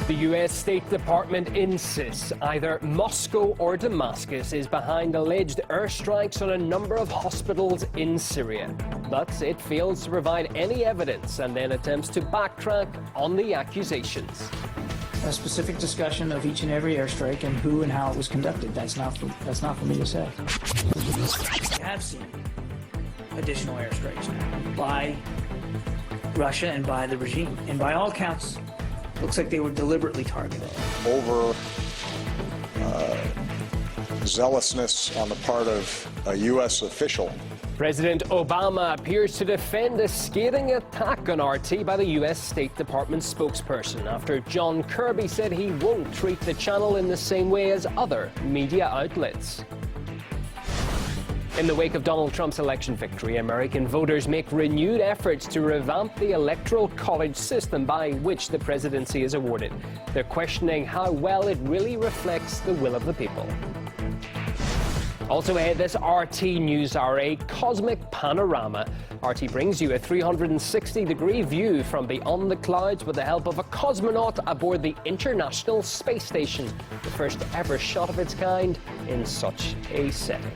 The U.S. State Department insists either Moscow or Damascus is behind alleged airstrikes on a number of hospitals in Syria. But it fails to provide any evidence and then attempts to backtrack on the accusations. A specific discussion of each and every airstrike and who and how it was conducted. That's not for me to say. We have seen additional airstrikes now by Russia and by the regime, and by all counts, looks like they were deliberately targeted. Over zealousness on the part of a U.S. official. President Obama appears to defend a scathing attack on RT by the U.S. State Department spokesperson after John Kirby said he won't treat the channel in the same way as other media outlets. In the wake of Donald Trump's election victory, American voters make renewed efforts to revamp the Electoral College system by which the presidency is awarded. They're questioning how well it really reflects the will of the people. Also ahead, this RT News Hour, a cosmic panorama. RT brings you a 360-degree view from beyond the clouds with the help of a cosmonaut aboard the International Space Station, the first ever shot of its kind in such a setting.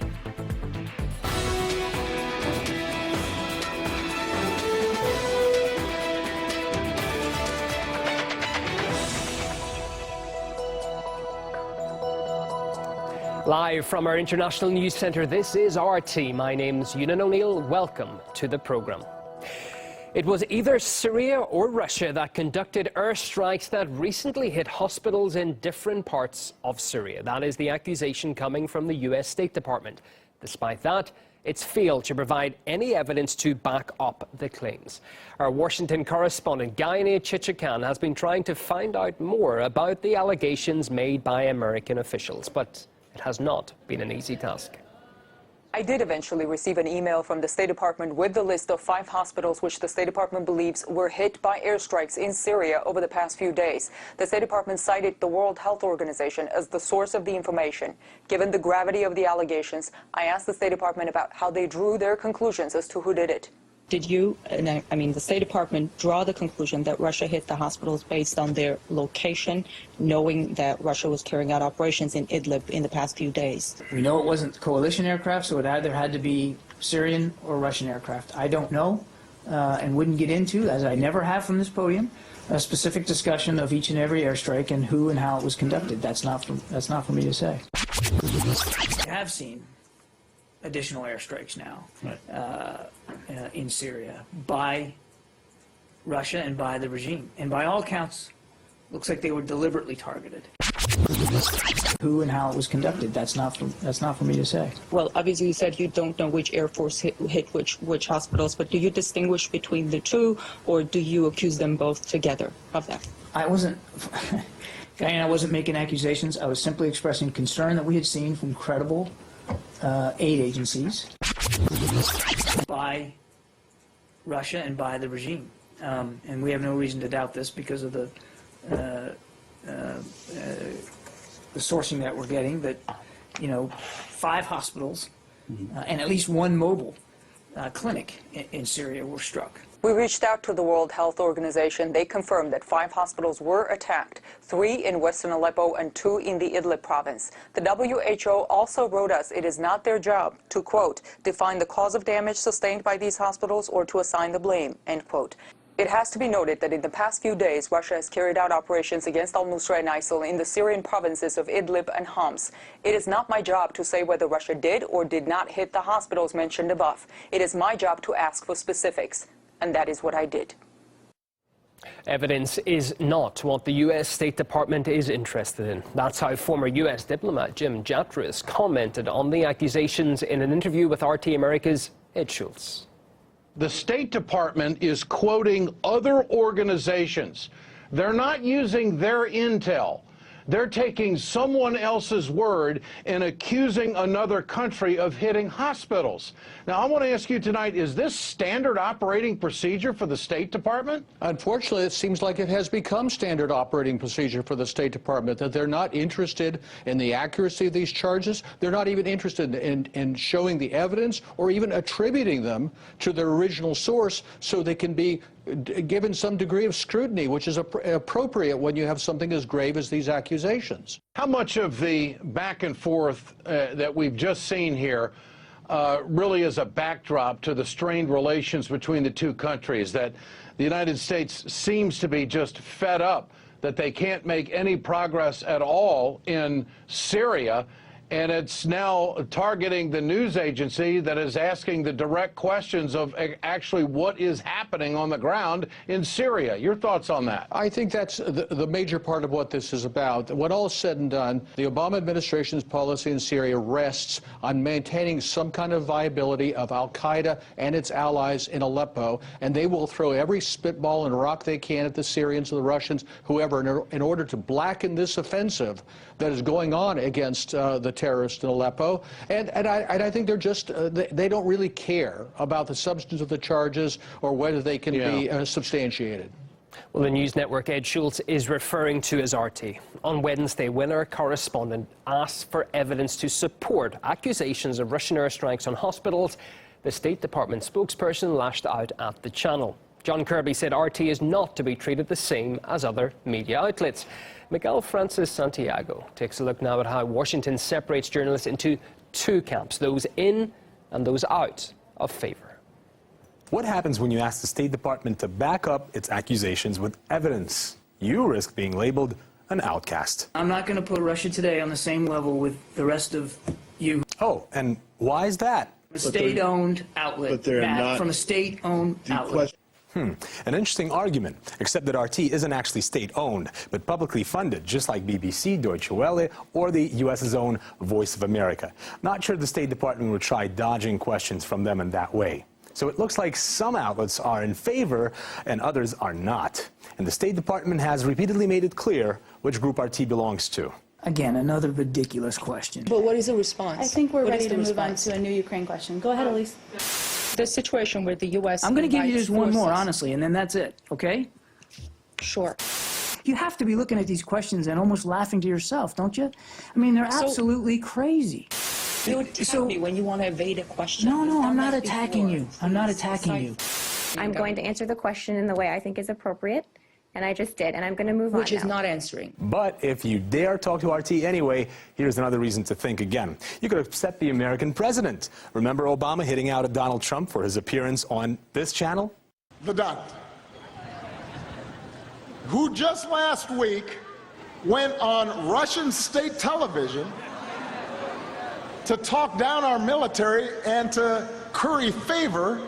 Live from our International News Centre, this is RT. My name's Ewan O'Neill. Welcome to the programme. It was either Syria or Russia that conducted airstrikes that recently hit hospitals in different parts of Syria. That is the accusation coming from the U.S. State Department. Despite that, it's failed to provide any evidence to back up the claims. Our Washington correspondent, Guyane Chichikan, has been trying to find out more about the allegations made by American officials, but it has not been an easy task. I did eventually receive an email from the State Department with the list of 5 hospitals which the State Department believes were hit by airstrikes in Syria over the past few days. The State Department cited the World Health Organization as the source of the information. Given the gravity of the allegations, I asked the State Department about how they drew their conclusions as to who did it. Did you, the State Department, draw the conclusion that Russia hit the hospitals based on their location, knowing that Russia was carrying out operations in Idlib in the past few days? We know it wasn't coalition aircraft, so it either had to be Syrian or Russian aircraft. I don't know and wouldn't get into, as I never have from this podium, a specific discussion of each and every airstrike and who and how it was conducted. That's not for me to say. We have seen additional airstrikes now in Syria by Russia and by the regime, and by all counts, looks like they were deliberately targeted. Who and how it was conducted, that's not for me to say. Well, obviously you said you don't know which Air Force hit which hospitals, but do you distinguish between the two, or do you accuse them both together of that? I wasn't making accusations. I was simply expressing concern that we had seen from credible aid agencies by Russia and by the regime. And we have no reason to doubt this because of the sourcing that we're getting, that 5 hospitals and at least 1 mobile clinic in Syria were struck. We reached out to the World Health Organization. They confirmed that 5 hospitals were attacked, 3 in western Aleppo and 2 in the Idlib province. The WHO also wrote us it is not their job to, quote, define the cause of damage sustained by these hospitals or to assign the blame, end quote. It has to be noted that in the past few days, Russia has carried out operations against al-Nusra and ISIL in the Syrian provinces of Idlib and Homs. It is not my job to say whether Russia did or did not hit the hospitals mentioned above. It is my job to ask for specifics. And that is what I did. Evidence is not what the U.S. State Department is interested in. That's how former U.S. diplomat Jim Jatras commented on the accusations in an interview with RT America's Ed Schultz. The State Department is quoting other organizations. They're not using their intel. They're taking someone else's word and accusing another country of hitting hospitals. Now, I want to ask you tonight, is this standard operating procedure for the State Department? Unfortunately, it seems like it has become standard operating procedure for the State Department, that they're not interested in the accuracy of these charges. They're not even interested in showing the evidence or even attributing them to their original source so they can be given some degree of scrutiny, which is appropriate when you have something as grave as these accusations. How much of the back and forth that we've just seen here really is a backdrop to the strained relations between the two countries, that the United States seems to be just fed up that they can't make any progress at all in Syria, and it's now targeting the news agency that is asking the direct questions of actually what is happening on the ground in Syria. Your thoughts on that? I think that's the major part of what this is about. When all is said and done, the Obama administration's policy in Syria rests on maintaining some kind of viability of al-Qaeda and its allies in Aleppo, and they will throw every spitball and rock they can at the Syrians, the Russians, whoever, in order to blacken this offensive that is going on against the terrorists in Aleppo. And I think they're just, they don't really care about the substance of the charges or whether they can be substantiated. Well, the news network Ed Schultz is referring to as RT. On Wednesday, when our correspondent asked for evidence to support accusations of Russian airstrikes on hospitals, the State Department spokesperson lashed out at the channel. John Kirby said RT is not to be treated the same as other media outlets. Miguel Francis Santiago takes a look now at how Washington separates journalists into two camps, those in and those out of favor. What happens when you ask the State Department to back up its accusations with evidence? You risk being labeled an outcast. I'm not going to put Russia Today on the same level with the rest of you. Oh, and why is that? A state-owned outlet. But they're not from a state-owned outlet. An interesting argument, except that RT isn't actually state-owned, but publicly funded, just like BBC, Deutsche Welle, or the U.S.'s own Voice of America. Not sure the State Department would try dodging questions from them in that way. So it looks like some outlets are in favor and others are not. And the State Department has repeatedly made it clear which group RT belongs to. Again, another ridiculous question. But what is the response? I think we're ready to move on to a new Ukraine question. Go ahead, Elise. The situation where the U.S. I'm going to give you just one more, honestly, and then that's it, okay? Sure. You have to be looking at these questions and almost laughing to yourself, don't you? I mean, they're absolutely crazy. You attack me when you want to evade a question. No, I'm not attacking you. I'm not attacking you. I'm going to answer the question in the way I think is appropriate, and I just did, and I'm going to move on Which is now. not answering. But if you dare talk to RT anyway, here's another reason to think again. You could upset the American president. Remember Obama hitting out at Donald Trump for his appearance on this channel? the doctor, who just last week went on Russian state television to talk down our military and to curry favor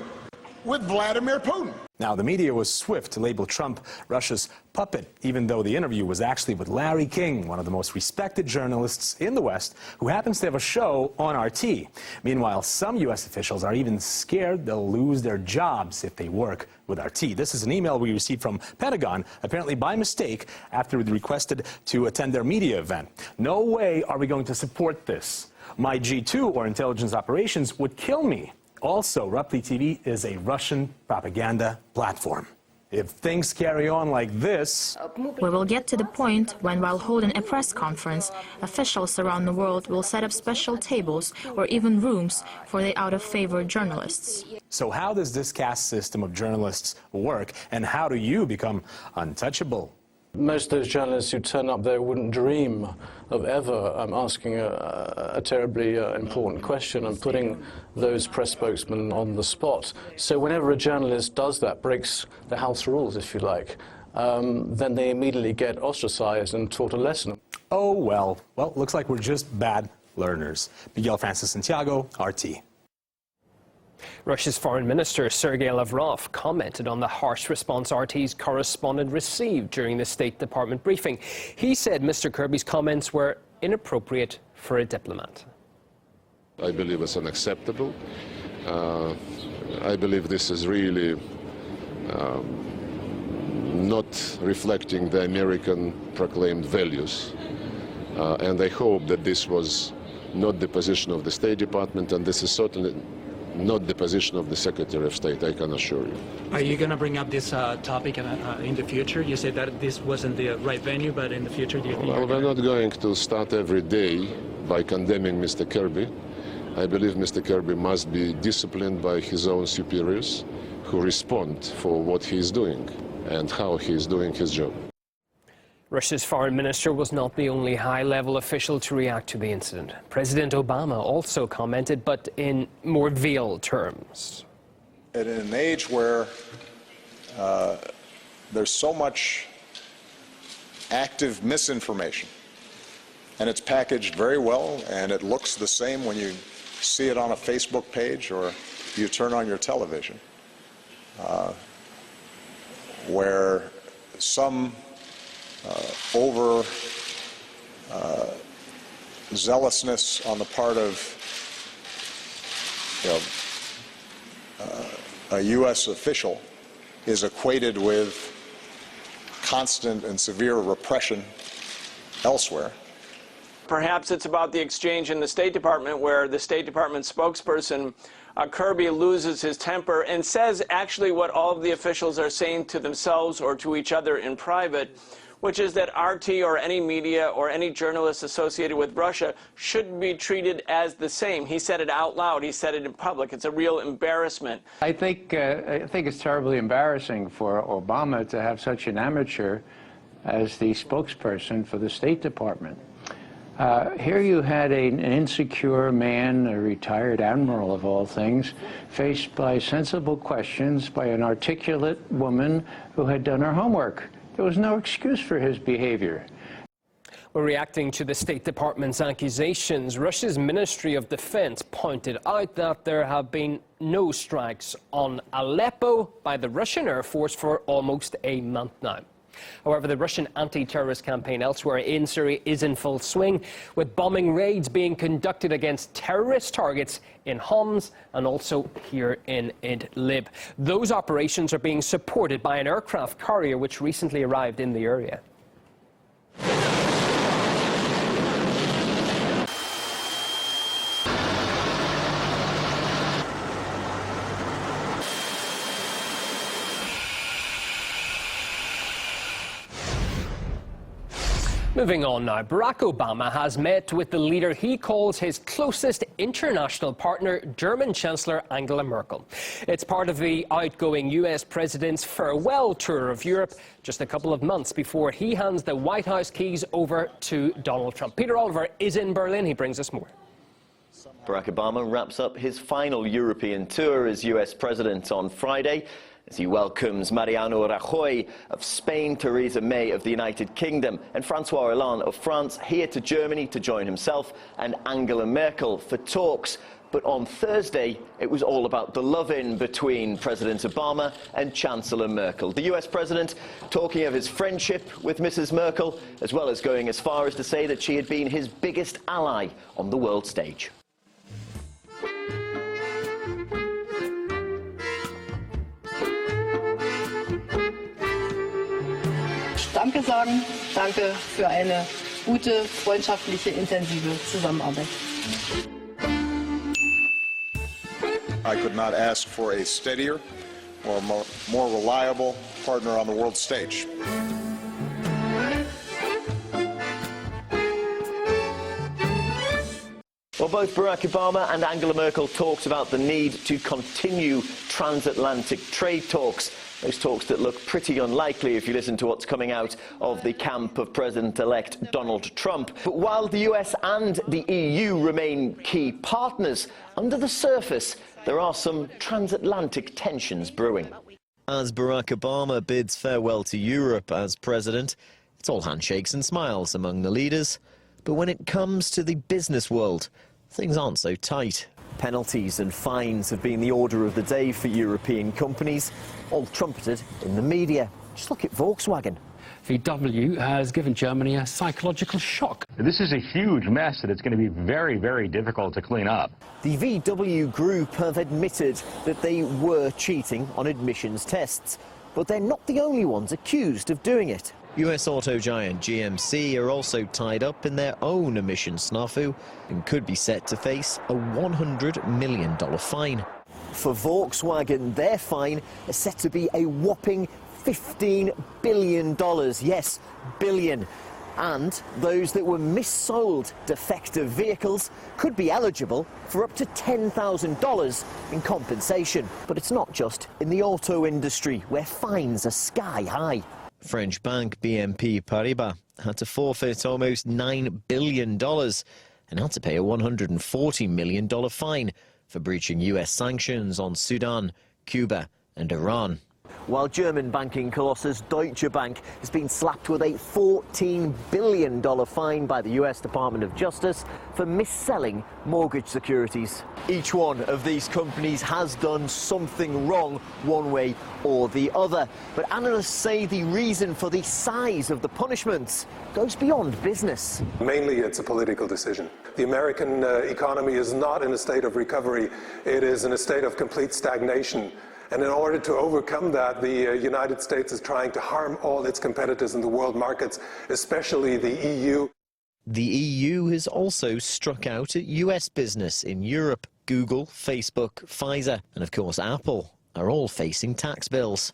with Vladimir Putin. Now, the media was swift to label Trump Russia's puppet, even though the interview was actually with Larry King, one of the most respected journalists in the West, who happens to have a show on RT. Meanwhile, some U.S. officials are even scared they'll lose their jobs if they work with RT. This is an email we received from Pentagon, apparently by mistake, after we requested to attend their media event. No way are we going to support this. My G2, or intelligence operations, would kill me. Also, Rupli TV is a Russian propaganda platform. If things carry on like this... We will get to the point when, while holding a press conference, officials around the world will set up special tables or even rooms for the out-of-favor journalists. So how does this caste system of journalists work, and how do you become untouchable? Most of those journalists who turn up there wouldn't dream of ever asking a terribly important question and putting those press spokesmen on the spot. So whenever a journalist does that, breaks the house rules, if you like, then they immediately get ostracized and taught a lesson. Oh, well, looks like we're just bad learners. Miguel Francis Santiago, RT. Russia's Foreign Minister Sergei Lavrov commented on the harsh response RT's correspondent received during the State Department briefing. He said Mr. Kirby's comments were inappropriate for a diplomat. I believe it's unacceptable. I believe this is really not reflecting the American proclaimed values. And I hope that this was not the position of the State Department, and this is certainly not the position of the Secretary of State, I can assure you. Are you going to bring up this topic in the future? You said that this wasn't the right venue, but in the future, do you think? Well, we're not going to start every day by condemning Mr. Kirby. I believe Mr. Kirby must be disciplined by his own superiors, who respond for what he's doing and how he's doing his job. Russia's foreign minister was not the only high-level official to react to the incident. President Obama also commented, but in more veiled terms. In an age where there's so much active misinformation, and it's packaged very well, and it looks the same when you see it on a Facebook page or you turn on your television, where some zealousness on the part of a U.S. official is equated with constant and severe repression elsewhere. Perhaps it's about the exchange in the State Department where the State Department spokesperson Kirby loses his temper and says actually what all of the officials are saying to themselves or to each other in private, which is that RT or any media or any journalist associated with Russia should be treated as the same. He said it out loud. He said it in public. It's a real embarrassment. I think it's terribly embarrassing for Obama to have such an amateur as the spokesperson for the State Department. Here you had an insecure man, a retired admiral of all things, faced by sensible questions by an articulate woman who had done her homework. There was no excuse for his behavior. Well, reacting to the State Department's accusations, Russia's Ministry of Defense pointed out that there have been no strikes on Aleppo by the Russian Air Force for almost a month now. However, the Russian anti-terrorist campaign elsewhere in Syria is in full swing, with bombing raids being conducted against terrorist targets in Homs and also here in Idlib. Those operations are being supported by an aircraft carrier which recently arrived in the area. Moving on now, Barack Obama has met with the leader he calls his closest international partner, German Chancellor Angela Merkel. It's part of the outgoing U.S. president's farewell tour of Europe, just a couple of months before he hands the White House keys over to Donald Trump. Peter Oliver is in Berlin. He brings us more. Barack Obama wraps up his final European tour as U.S. president on Friday, as he welcomes Mariano Rajoy of Spain, Theresa May of the United Kingdom, and Francois Hollande of France here to Germany to join himself and Angela Merkel for talks. But on Thursday, it was all about the love-in between President Obama and Chancellor Merkel. The US president talking of his friendship with Mrs. Merkel, as well as going as far as to say that she had been his biggest ally on the world stage. Danke sagen, danke für eine gute, freundschaftliche, intensive Zusammenarbeit. I could not ask for a steadier or more reliable partner on the world stage. Well, both Barack Obama and Angela Merkel talked about the need to continue transatlantic trade talks. Those talks that look pretty unlikely if you listen to what's coming out of the camp of President-elect Donald Trump. But while the US and the EU remain key partners, under the surface there are some transatlantic tensions brewing. As Barack Obama bids farewell to Europe as president, it's all handshakes and smiles among the leaders. But when it comes to the business world, things aren't so tight. Penalties and fines have been the order of the day for European companies, all trumpeted in the media. Just look at Volkswagen. VW has given Germany a psychological shock. This is a huge mess that it's going to be very, very difficult to clean up. The VW group have admitted that they were cheating on emissions tests, but they're not the only ones accused of doing it. US auto giant GMC are also tied up in their own emissions snafu and could be set to face a $100 million fine. For Volkswagen, their fine is set to be a whopping $15 billion. Yes, billion. And those that were missold defective vehicles could be eligible for up to $10,000 in compensation. But it's not just in the auto industry, where fines are sky high. French bank BNP Paribas had to forfeit almost $9 billion and had to pay a $140 million fine for breaching US sanctions on Sudan, Cuba and Iran. While German banking colossus Deutsche Bank has been slapped with a $14 billion fine by the US Department of Justice for mis-selling mortgage securities. Each one of these companies has done something wrong one way or the other. But analysts say the reason for the size of the punishments goes beyond business. Mainly it's a political decision. The American economy is not in a state of recovery. It is in a state of complete stagnation. And in order to overcome that, the United States is trying to harm all its competitors in the world markets, especially the EU. The EU has also struck out at US business in Europe. Google, Facebook, Pfizer and of course Apple are all facing tax bills.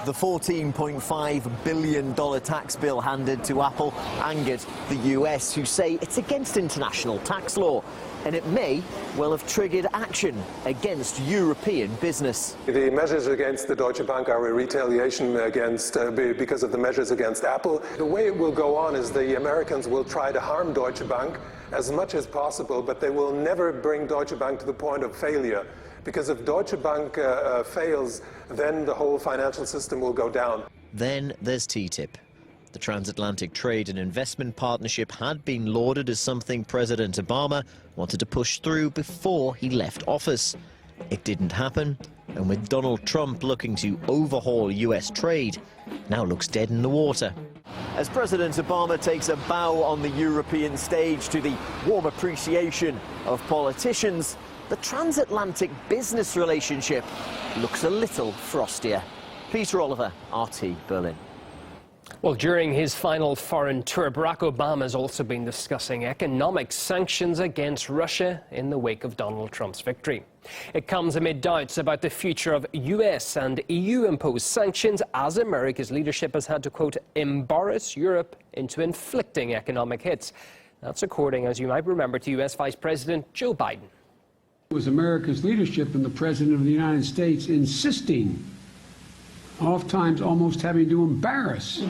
The $14.5 billion tax bill handed to Apple angered the US, who say it's against international tax law, and it may well have triggered action against European business. The measures against the Deutsche Bank are a retaliation against, because of the measures against Apple. The way it will go on is the Americans will try to harm Deutsche Bank as much as possible, but they will never bring Deutsche Bank to the point of failure. Because if Deutsche Bank fails, then the whole financial system will go down. Then there's TTIP. The transatlantic trade and investment partnership had been lauded as something President Obama wanted to push through before he left office. It didn't happen, and with Donald Trump looking to overhaul US trade, now looks dead in the water. As President Obama takes a bow on the European stage to the warm appreciation of politicians, the transatlantic business relationship looks a little frostier. Peter Oliver, RT Berlin. Well, during his final foreign tour, Barack Obama has also been discussing economic sanctions against Russia in the wake of Donald Trump's victory. It comes amid doubts about the future of US and EU-imposed sanctions, as America's leadership has had to, quote, embarrass Europe into inflicting economic hits. That's according, as you might remember, to US Vice President Joe Biden. It was America's leadership and the President of the United States insisting, oftentimes almost having to embarrass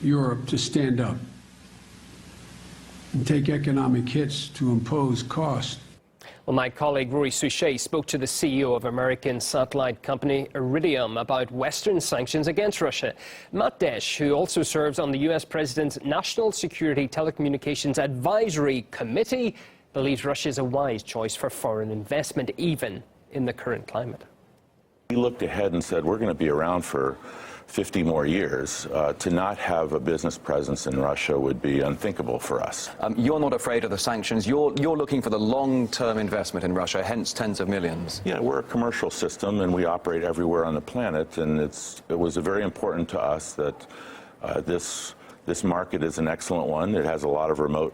Europe to stand up and take economic hits to impose costs. Well, my colleague Rory Souchet spoke to the CEO of American satellite company Iridium about Western sanctions against Russia. Matt Desch, who also serves on the US President's National Security Telecommunications Advisory Committee, believes Russia is a wise choice for foreign investment, even in the current climate. We looked ahead and said we're going to be around for 50 more years. To not have a business presence in Russia would be unthinkable for us. You're not afraid of the sanctions. You're looking for the long-term investment in Russia, hence tens of millions. Yeah, we're a commercial system and we operate everywhere on the planet, and it was very important to us that this market is an excellent one. It has a lot of remote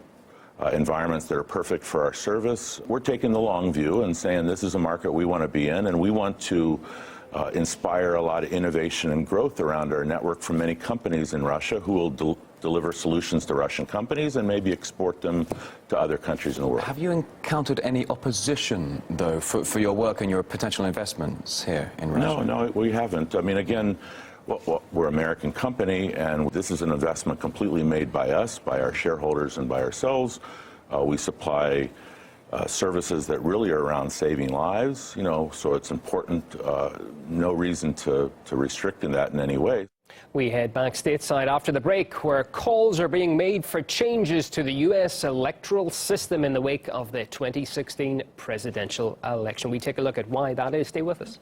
environments that are perfect for our service. We're taking the long view and saying this is a market we want to be in, and we want to inspire a lot of innovation and growth around our network from many companies in Russia who will deliver solutions to Russian companies and maybe export them to other countries in the world. Have you encountered any opposition, though, for your work and your potential investments here in Russia? No, we haven't. I mean, again, well, we're an American company, and this is an investment completely made by us, by our shareholders, and by ourselves. We supply services that really are around saving lives, so it's important, no reason to restrict in that in any way. We head back stateside after the break, where calls are being made for changes to the U.S. electoral system in the wake of the 2016 presidential election. We take a look at why that is. Stay with us.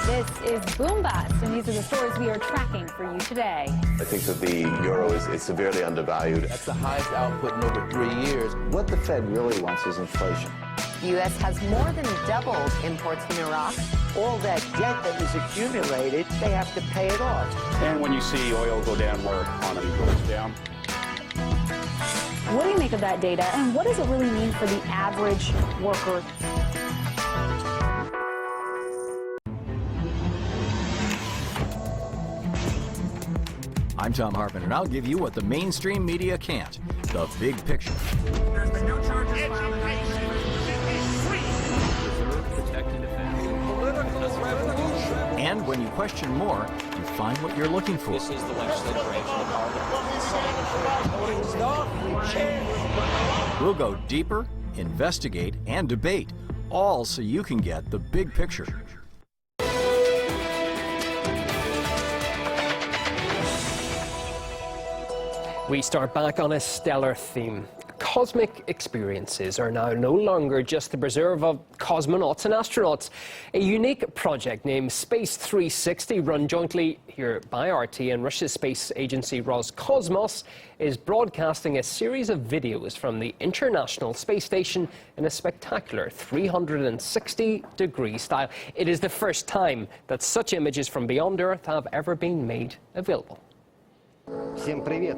This is Boom Bust, and these are the stories we are tracking for you today. I think that the euro is severely undervalued. That's the highest output in over 3 years. What the Fed really wants is inflation. The U.S. has more than doubled imports from Iraq. All that debt that was accumulated, they have to pay it off. And when you see oil go down, our economy goes down. What do you make of that data, and what does it really mean for the average worker? I'm Tom Harpin, and I'll give you what the mainstream media can't, the big picture. There's been no charges filed. And when you question more, you find what you're looking for. This is the legislature We'll go deeper, investigate, and debate, all so you can get the big picture. We start back on a stellar theme. Cosmic experiences are now no longer just the preserve of cosmonauts and astronauts. A unique project named Space 360, run jointly here by RT and Russia's space agency Roscosmos, is broadcasting a series of videos from the International Space Station in a spectacular 360-degree style. It is the first time that such images from beyond Earth have ever been made available. Всем привет.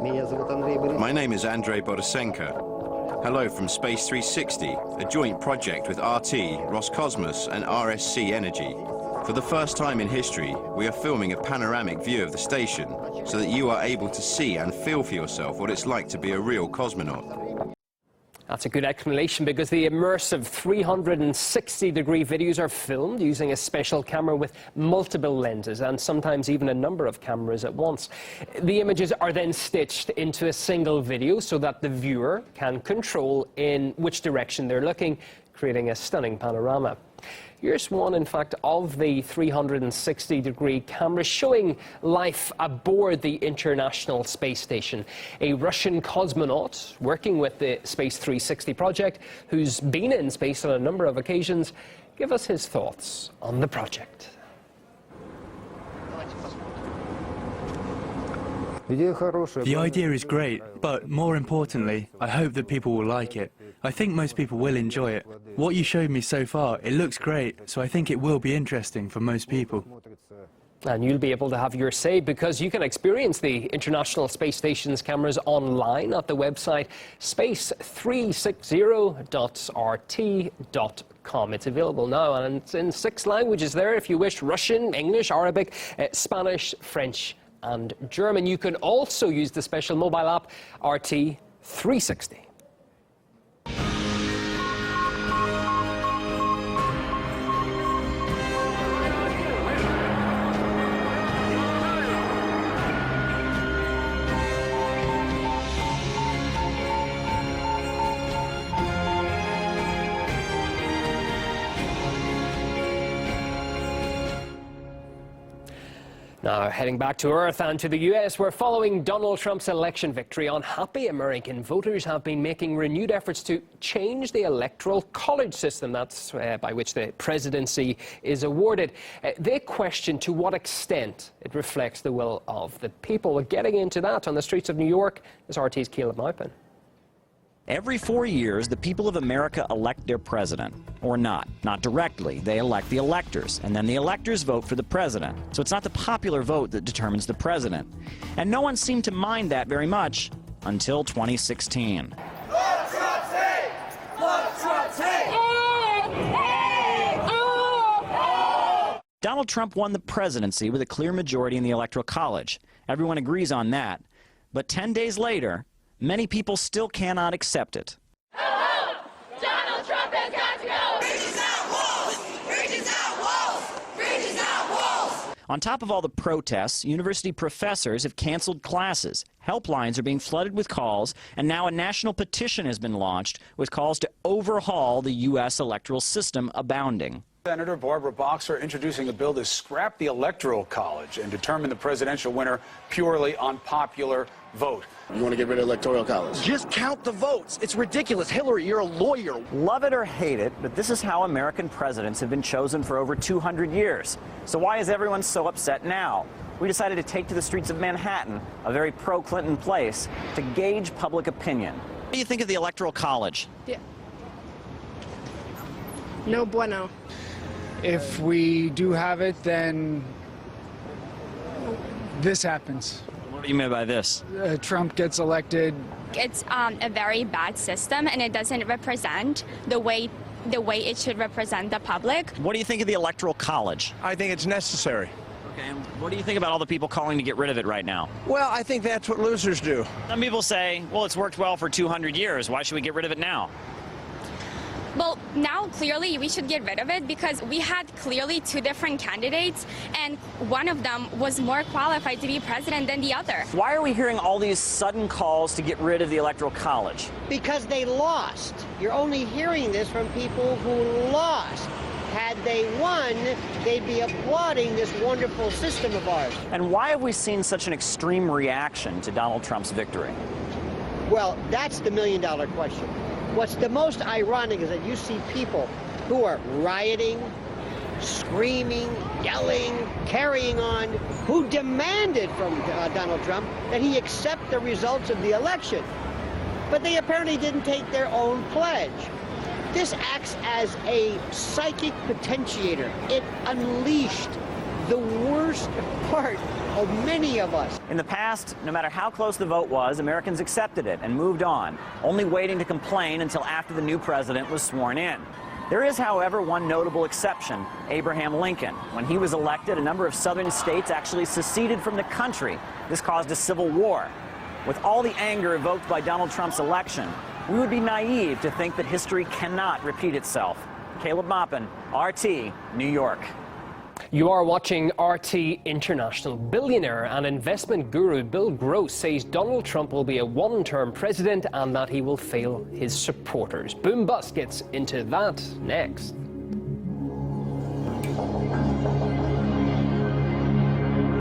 My name is Andrei Borisenko. Hello from Space 360, a joint project with RT, Roscosmos and RSC Energy. For the first time in history, we are filming a panoramic view of the station so that you are able to see and feel for yourself what it's like to be a real cosmonaut. That's a good explanation, because the immersive 360-degree videos are filmed using a special camera with multiple lenses and sometimes even a number of cameras at once. The images are then stitched into a single video so that the viewer can control in which direction they're looking, creating a stunning panorama. Here's one, in fact, of the 360-degree cameras showing life aboard the International Space Station. A Russian cosmonaut working with the Space 360 project, who's been in space on a number of occasions, give us his thoughts on the project. The idea is great, but more importantly, I hope that people will like it. I think most people will enjoy it. What you showed me so far, it looks great, so I think it will be interesting for most people. And you'll be able to have your say, because you can experience the International Space Station's cameras online at the website space360.rt.com. It's available now, and it's in 6 languages there if you wish: Russian, English, Arabic, Spanish, French and German. You can also use the special mobile app RT 360. Now, heading back to Earth and to the US, we're following Donald Trump's election victory. Unhappy American voters have been making renewed efforts to change the Electoral College system, that's by which the presidency is awarded. They question to what extent it reflects the will of the people. We're getting into that on the streets of New York. This RT's Caleb Maupin. Every 4 years, the people of America elect their president, or not. Not directly. They elect the electors, and then the electors vote for the president. So it's not the popular vote that determines the president. And no one seemed to mind that very much until 2016. Donald Trump won the presidency with a clear majority in the Electoral College. Everyone agrees on that. But 10 days later, many people still cannot accept it. Donald Trump has got to go! Bridges out, walls! Bridges out, walls! Bridges out, walls! On top of all the protests, university professors have canceled classes. Helplines are being flooded with calls, and now a national petition has been launched with calls to overhaul the U.S. electoral system abounding. Senator Barbara Boxer introducing a bill to scrap the Electoral College and determine the presidential winner purely on popular vote. You want to get rid of Electoral College? Just count the votes. It's ridiculous. Hillary, you're a lawyer. Love it or hate it, but this is how American presidents have been chosen for over 200 years. So why is everyone so upset now? We decided to take to the streets of Manhattan, a very pro-Clinton place, to gauge public opinion. What do you think of the Electoral College? Yeah. No bueno. If we do have it, then this happens. What do you mean by this? Trump gets elected. It's a very bad system, and it doesn't represent the way it should represent the public. What do you think of the Electoral College? I think it's necessary. Okay, and what do you think about all the people calling to get rid of it right now? Well, I think that's what losers do. Some people say, well, it's worked well for 200 years. Why should we get rid of it now? Well, now clearly we should get rid of it because we had clearly two different candidates, and one of them was more qualified to be president than the other. Why are we hearing all these sudden calls to get rid of the Electoral College? Because they lost. You're only hearing this from people who lost. Had they won, they'd be applauding this wonderful system of ours. And why have we seen such an extreme reaction to Donald Trump's victory? Well, that's the million-dollar question. What's the most ironic is that you see people who are rioting, screaming, yelling, carrying on, who demanded from Donald Trump that he accept the results of the election. But they apparently didn't take their own pledge. This acts as a psychic potentiator. It unleashed the worst part of many of us. In the past, no matter how close the vote was, Americans accepted it and moved on, only waiting to complain until after the new president was sworn in. There is, however, one notable exception, Abraham Lincoln. When he was elected, a number of southern states actually seceded from the country. This caused a civil war. With all the anger evoked by Donald Trump's election, we would be naive to think that history cannot repeat itself. Caleb Maupin, RT, New York. You are watching RT International. Billionaire and investment guru Bill Gross says Donald Trump will be a one-term president and that he will fail his supporters. Boom Bust gets into that next.